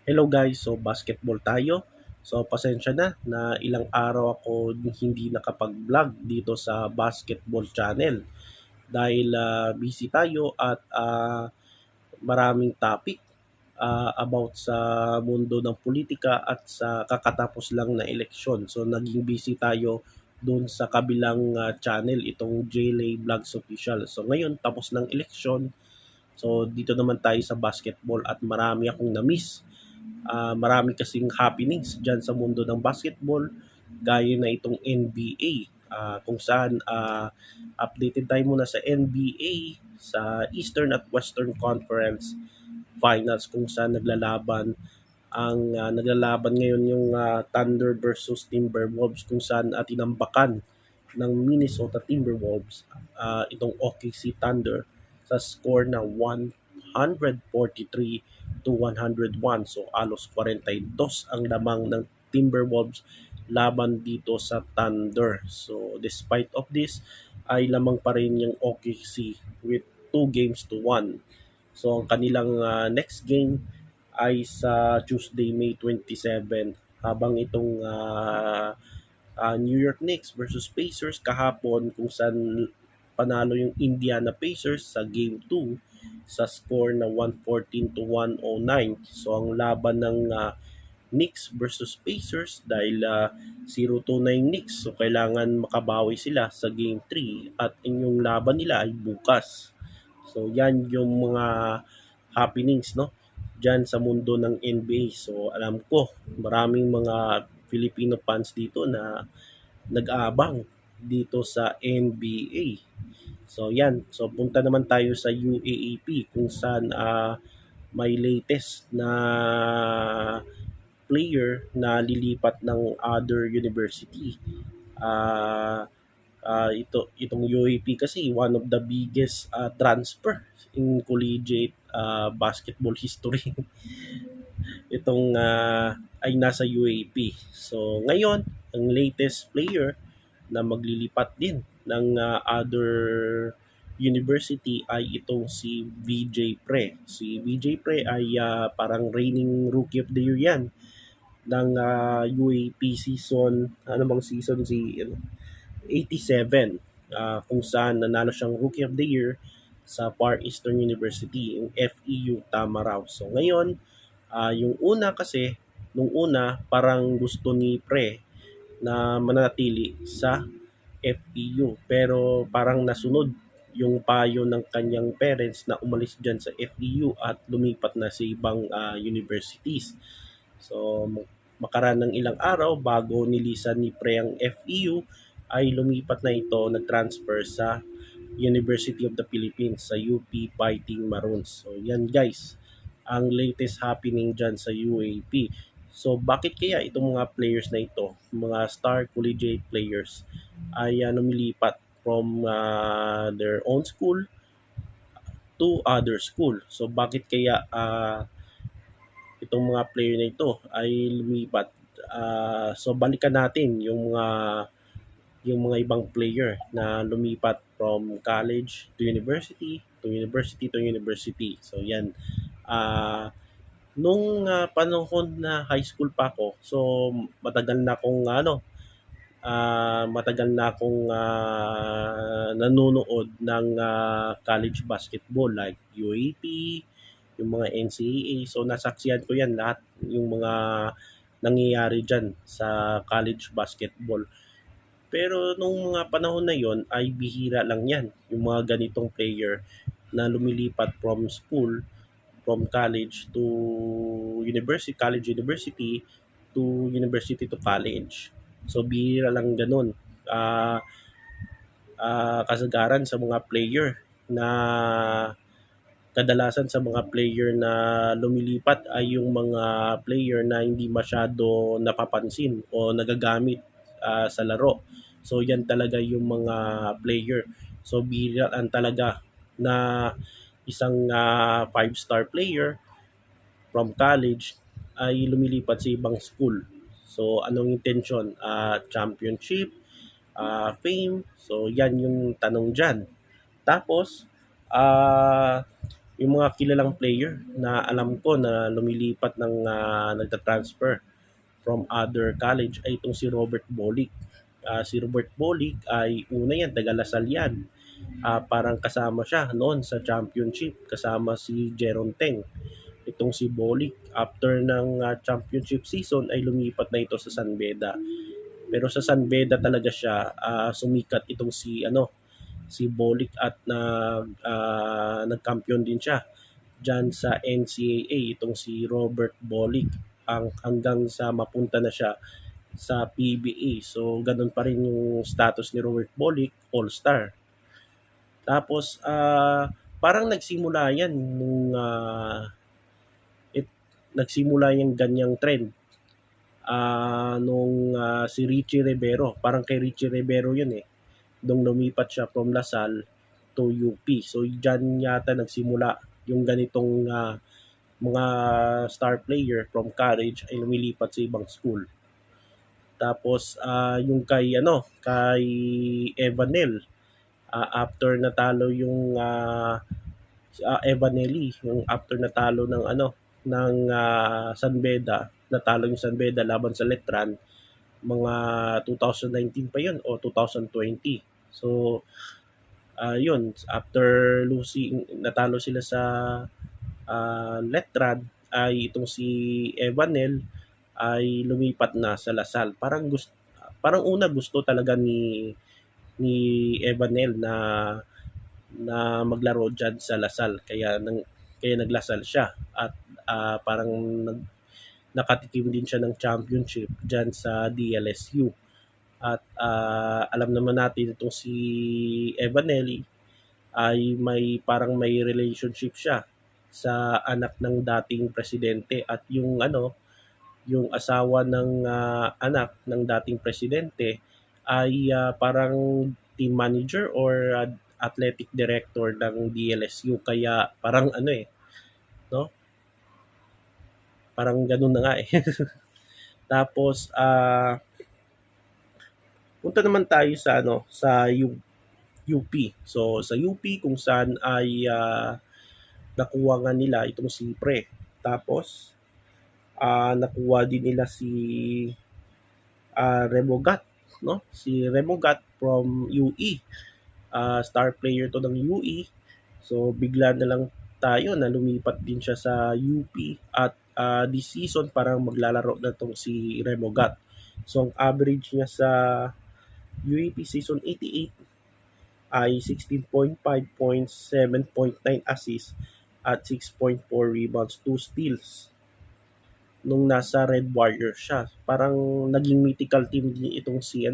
Hello guys, so basketball tayo. So pasensya na ilang araw ako hindi nakapag-vlog dito sa basketball channel dahil busy tayo at maraming topic about sa mundo ng politika at sa kakatapos lang na eleksyon. So naging busy tayo doon sa kabilang channel, itong JLA Vlogs Official. So ngayon tapos ng eleksyon, so dito naman tayo sa basketball at marami akong na-miss. Marami kasing happenings dyan sa mundo ng basketball gaya na itong NBA, kung saan updated tayo muna sa NBA, sa Eastern at Western Conference Finals kung saan naglalaban ngayon yung Thunder versus Timberwolves kung saan tinambakan ng Minnesota Timberwolves itong OKC Thunder sa score na 143 to 101. So alos 42 ang lamang ng Timberwolves laban dito sa Thunder. So despite of this ay lamang pa rin yung OKC with 2-1. So ang kanilang next game ay sa Tuesday, May 27, habang itong New York Knicks versus Pacers kahapon kung saan panalo yung Indiana Pacers sa Game 2 sa score na 114 to 109. So ang laban ng Knicks versus Pacers dahil 0-2 na yung Knicks. So kailangan makabawi sila sa Game 3 at inyong laban nila ay bukas. So yan yung mga happenings, no? Diyan sa mundo ng NBA. So alam ko maraming mga Filipino fans dito na nag-aabang dito sa NBA. So yan, so punta naman tayo sa UAAP kung saan may latest na player na lilipat ng other university. Ah itong UAP kasi one of the biggest transfer in collegiate basketball history. Itong ay nasa UAP. So ngayon, ang latest player na maglilipat din ng other university ay itong si VJ Pre. Si VJ Pre ay parang reigning rookie of the year yan ng UAP season. Ano bang season si 87, kung saan nanalo siyang rookie of the year sa Far Eastern University, yung FEU Tamaraw. So ngayon, yung una kasi, nung una, parang gusto ni Pre na manatili sa FEU. Pero parang nasunod yung payo ng kanyang parents na umalis dyan sa FEU at lumipat na sa ibang universities. So makaraan ng ilang araw bago nilisan ni Pre ang FEU ay lumipat na ito, nag-transfer sa University of the Philippines, sa UP Fighting Maroons. So yan guys, ang latest happening dyan sa UAP. So bakit kaya itong mga players na ito, mga star collegiate players, ay lumilipat from their own school to other school? So bakit kaya itong mga player na ito ay lumipat? So balikan natin yung mga ibang player na lumipat from college to university, to university to university. So yan. Nung panahon na high school pa ako, so matagal na akong nanonood ng college basketball like UAP, yung mga NCAA. So nasaksihan ko yan lahat, yung mga nangyayari dyan sa college basketball. Pero nung mga panahon na yon ay bihira lang yan, yung mga ganitong player na lumilipat from school, from college to university, college university to university to college. So bihira lang ganun. Ah Kasagaran sa mga player na kadalasan sa mga player na lumilipat ay yung mga player na hindi masyado napapansin o nagagamit sa laro. So yan talaga yung mga player. So bihiraan talaga na isang 5-star player from college ay lumilipat sa ibang school. So anong intention? Championship, fame. So yan yung tanong dyan. Tapos, Yung mga kilalang player na alam ko na lumilipat ng nagta-transfer from other college ay itong si Robert Bolick. Si Robert Bolick ay una yan, taga Lasal yan. Parang kasama siya noon sa championship, kasama si Jeron Teng. Itong si Bolick, after ng championship season ay lumipat na ito sa San Beda. Pero sa San Beda talaga siya sumikat itong si Bolick at nagkampiyon din siya diyan sa NCAA itong si Robert Bolick hanggang sa mapunta na siya sa PBA. So ganun pa rin yung status ni Robert Bolick, All-Star. Tapos parang nagsimula yan it, nagsimula yung ganyang trend nung si Richie Rivero. Parang kay Richie Rivero yun eh. Nung lumipat siya from Lasal to UP. So dyan yata nagsimula yung ganitong mga star player from college ay lumilipat sa ibang school. Tapos yung kay Evanel, after natalo yung Evanelli, yung after natalo ng San Beda, natalo yung San Beda laban sa Letran, mga 2019 pa yun o 2020. So yun, after losing, natalo sila sa Letran, ay itong si Evanel ay lumipat na sa Lasal. Parang una gusto talaga ni Evanel na maglaro diyan sa Lasal, kaya naglasal siya at parang nakatikim din siya ng championship diyan sa DLSU. At alam naman natin itong si Evanelli ay may relationship siya sa anak ng dating presidente at yung asawa ng anak ng dating presidente ay parang team manager or athletic director ng DLSU, kaya parang no? Parang ganun na nga eh. Tapos punta naman tayo sa UP. So sa UP kung saan ay nakuha nga nila itong si Pre. Tapos nakuha din nila si Remogat, no? Si Remogat from UE. Star player to ng UE. So bigla na lang tayo na lumipat din siya sa UP at this season parang maglalaro na tong si Remogat. So ang average niya sa UAP season 88 ay 16.5 points, 7.9 assists at 6.4 rebounds, 2 steals nung nasa Red Warriors siya. Parang naging mythical team din itong si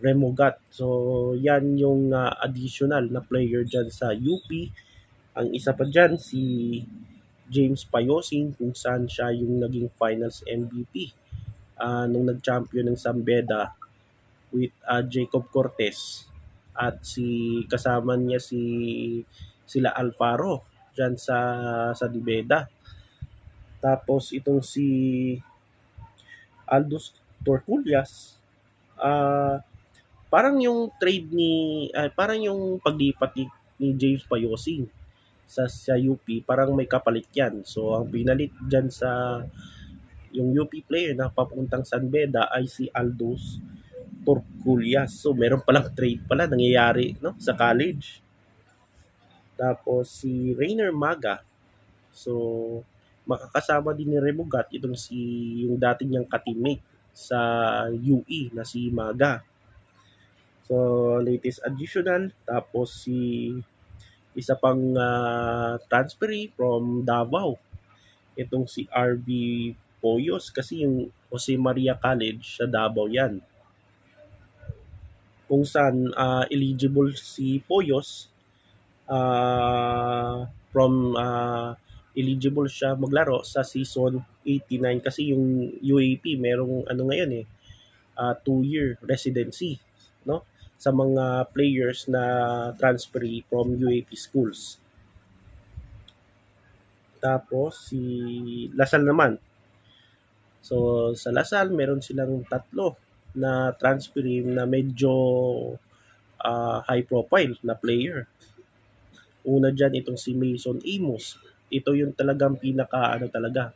Remogat. So yan yung additional na player dyan sa UP. Ang isa pa dyan si James Payosing kung saan siya yung naging finals MVP nung nag-champion ng Sambeda with Jacob Cortez at kasama niya sila Alfaro dyan sa Sambeda. Tapos itong si Aldous Torcullas, parang yung parang yung paglipat ni James Payosing sa UP, parang may kapalit yan. So ang binalit dyan sa yung UP player na papuntang San Beda ay si Aldous Torcullas. So meron palang trade pala nangyayari sa college. Tapos si Rainer Maga. So makakasama din ni Remogat yung dating niyang ka-teammate sa UE na si Maga. So latest additional. Tapos isa pang transferee from Davao. Itong si RV Poyos, kasi yung Jose Maria College sa Davao yan. Kung saan eligible si Poyos eligible siya maglaro sa season 89 kasi yung UAP merong ngayon 2-year residency sa mga players na transferee from UAP schools. Tapos si Lasal naman. So sa Lasal meron silang 3 na transferee na medyo high profile na player. Una diyan itong si Mason Amos. Ito yung talagang pinaka ano talaga,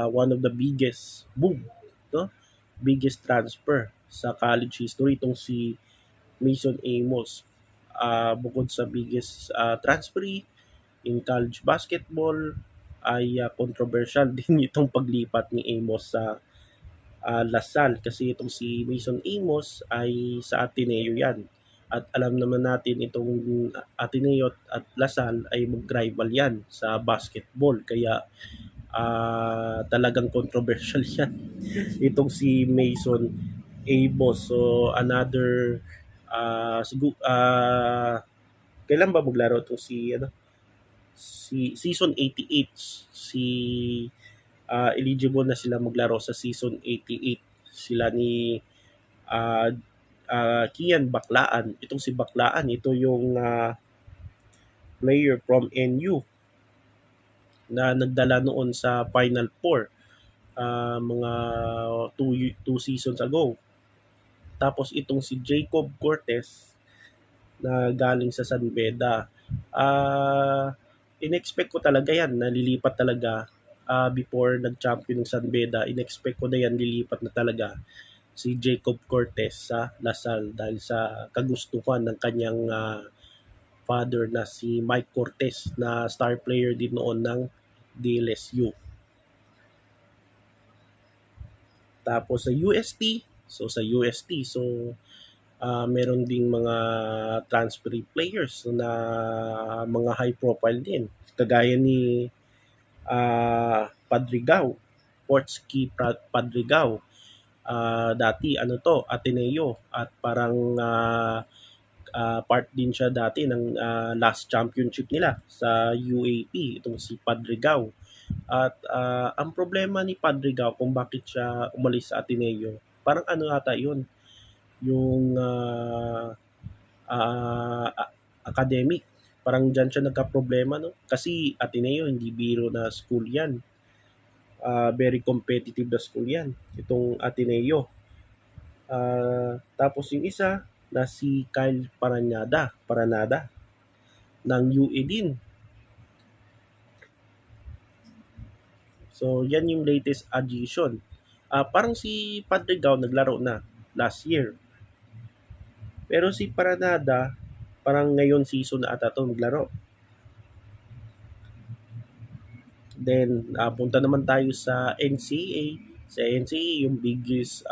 one of the biggest boom, no? Biggest transfer sa college history itong si Mason Amos. Bukod sa biggest transfer in college basketball, ay controversial din itong paglipat ni Amos sa Lasal kasi itong si Mason Amos ay sa Ateneo yan. At alam naman natin itong Ateneo at Lasal ay mag-rival yan sa basketball. Kaya talagang controversial yan. Itong si Mason Amos. So another kailan ba maglaro itong si season 88 si eligible na sila maglaro sa season 88 sila ni uh, Kian Baklaan. Itong si Baklaan, ito yung player from NU na nagdala noon sa Final Four mga two seasons ago. Tapos itong si Jacob Cortez na galing sa San Beda. In-expect ko talaga yan, nalilipat talaga before nag-champion ng San Beda. In-expect ko na yan, lilipat na talaga si Jacob Cortez sa Lasal dahil sa kagustuhan ng kanyang father na si Mike Cortez na star player din noon ng DLSU. Tapos sa UST, meron ding mga transfer players na mga high profile din. Kagaya ni Padrigao, Portsky Padrigao. Dati Ateneo at parang part din siya dati ng last championship nila sa UAP, itong si Padrigao. At ang problema ni Padrigao kung bakit siya umalis sa Ateneo, parang ata yun, yung academic. Parang dyan siya nagka-problema, no? Kasi Ateneo, hindi biro na school yan. Very competitive na school yan, itong Ateneo. Tapos yung isa na si Kyle Paranada ng UE din. So, yan yung latest addition. Parang si Padrigao naglaro na last year. Pero si Paranada, parang ngayon season na ata ito naglaro. Then, punta naman tayo sa NCAA. Sa NCAA, yung biggest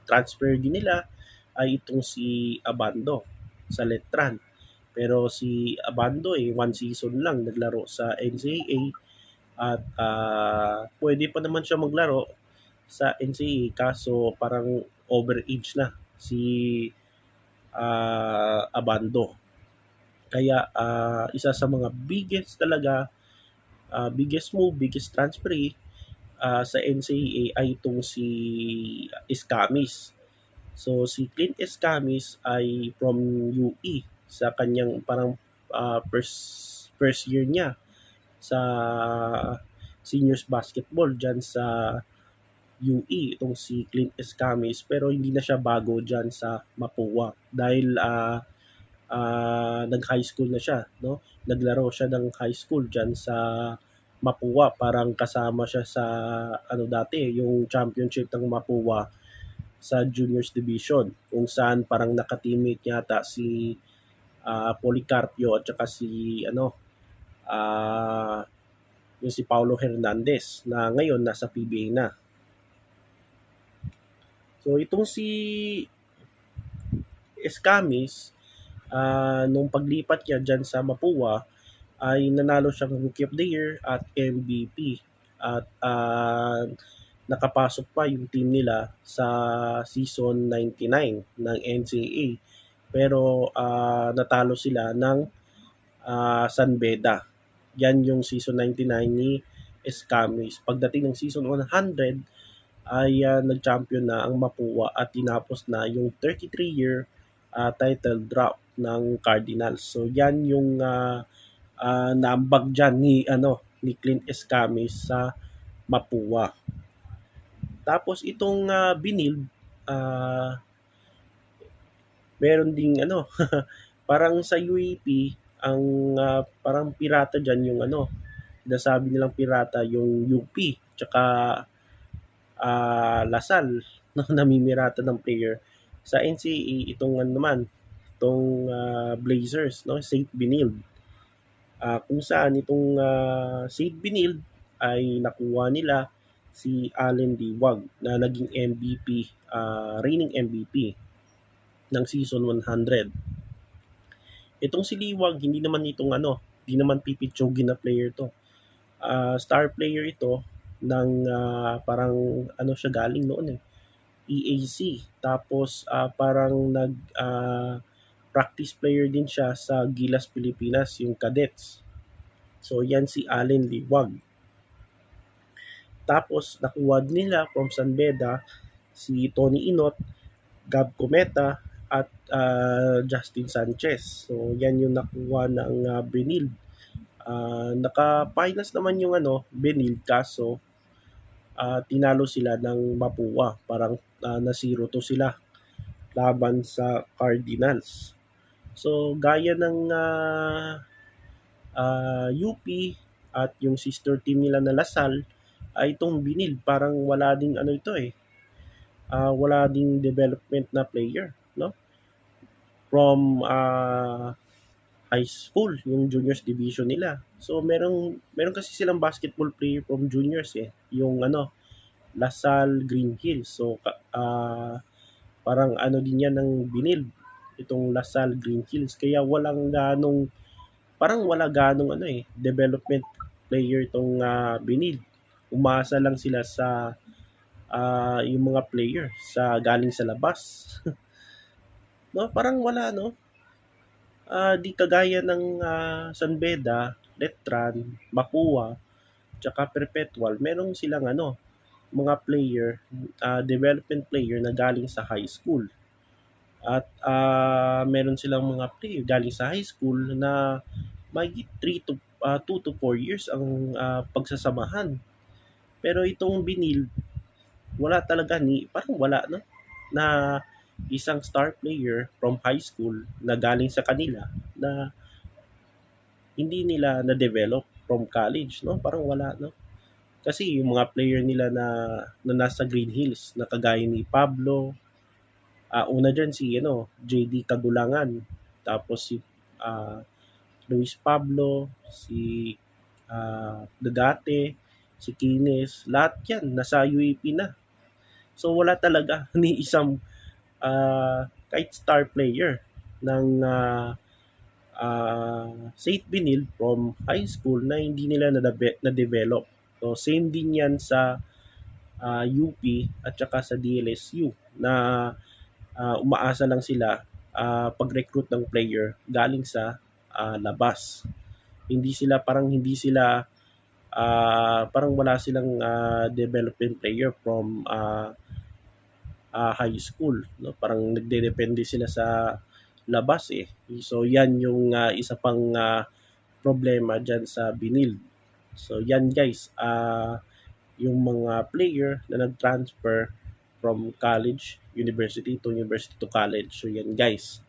transfer din nila ay itong si Abando sa Letran. Pero si Abando one season lang naglaro sa NCAA at pwede pa naman siya maglaro sa NCAA kaso parang overage na si Abando. Kaya isa sa mga biggest talaga, biggest move, biggest transfer sa NCAA ay itong si Escamis. So si Clint Escamis ay from UE sa kanyang parang first year niya sa seniors basketball dyan sa UE, itong si Clint Escamis, pero hindi na siya bago dyan sa Mapua dahil nag-high school na siya, no? Naglaro siya ng high school dyan sa Mapua, parang kasama siya sa dati, yung championship ng Mapua sa juniors division kung saan parang naka-teammate yata si Policarpio at saka si yung si Paulo Hernandez na ngayon nasa PBA na. So itong si Escamis, nung paglipat niya dyan sa Mapua, ay nanalo siyang Rookie of the Year at MVP. At nakapasok pa yung team nila sa season 99 ng NCAA. Pero natalo sila ng San Beda. Yan yung season 99 ni Escamis. Pagdating ng season 100, ay nag-champion na ang Mapua at tinapos na yung 33-year title drop ng Cardinals. So yan yung naambag dyan ni Clint Escamis sa Mapua. Tapos itong binild, meron ding Parang sa UAP, ang parang pirata diyan yung ano, sinasabi nilang pirata yung UP, tsaka Lasal, no, namimirata ng player. Sa NCAA, itong ano naman, itong Blazers, no, St. Benilde. Kung saan itong St. Benilde ay nakuha nila si Allen Diwag na naging MVP, reigning MVP ng season 100. Itong si Liwag, hindi naman itong ano, hindi naman pipitsugin na player to. Star player ito ng parang ano siya galing noon eh, EAC. Tapos parang nag practice player din siya sa Gilas Pilipinas, yung Cadets. So yan si Allen Liwag. Tapos nakuha nila from San Beda si Tony Inot, Gab Cometa at Justin Sanchez. So yan yung nakuha ng Benil. Naka-finals naman yung ano, Benil, kaso tinalo sila ng Mapua. Parang na 0-2 sila laban sa Cardinals. So gaya ng UP at yung sister team nila na Lasal, ay itong Binil parang wala ding ano ito eh. Wala ding development na player, no? From high school, yung juniors division nila. So meron kasi silang basketball player from juniors eh, yung ano, Lasal Green Hills. So parang ano din yan ng Binil, itong Lasal Green Hills. Kaya wala ganong ano eh, development player itong Binil. Umasa lang sila sa yung mga player sa galing sa labas. No, parang wala no. Di kagaya ng San Beda, Letran, Mapua, tsaka Perpetual, merong silang ano, mga player, development player na galing sa high school. At meron silang mga player galing sa high school na may 2 to 4 years ang pagsasamahan. Pero itong Binil, wala talaga parang wala no, na isang star player from high school na galing sa kanila na hindi nila na-develop from college, no? Parang wala, no? Kasi yung mga player nila na nasa Green Hills, na kagaya ni Pablo, una dyan si JD Kagulangan, tapos si Luis Pablo, si Dagate, si Kines, lahat yan nasa UAP na. So wala talaga ni isang kahit star player ng St. Benil from high school na hindi nila na-develop. So same din yan sa UP at saka sa DLSU na umaasa lang sila pag-recruit ng player galing sa labas. Hindi sila parang wala silang development player from high school, no? Parang nagdedepende sila sa labas eh. So yan yung isa pang problema diyan sa Binil. So yan guys, yung mga player na nag-transfer from college, university to college. So yan guys.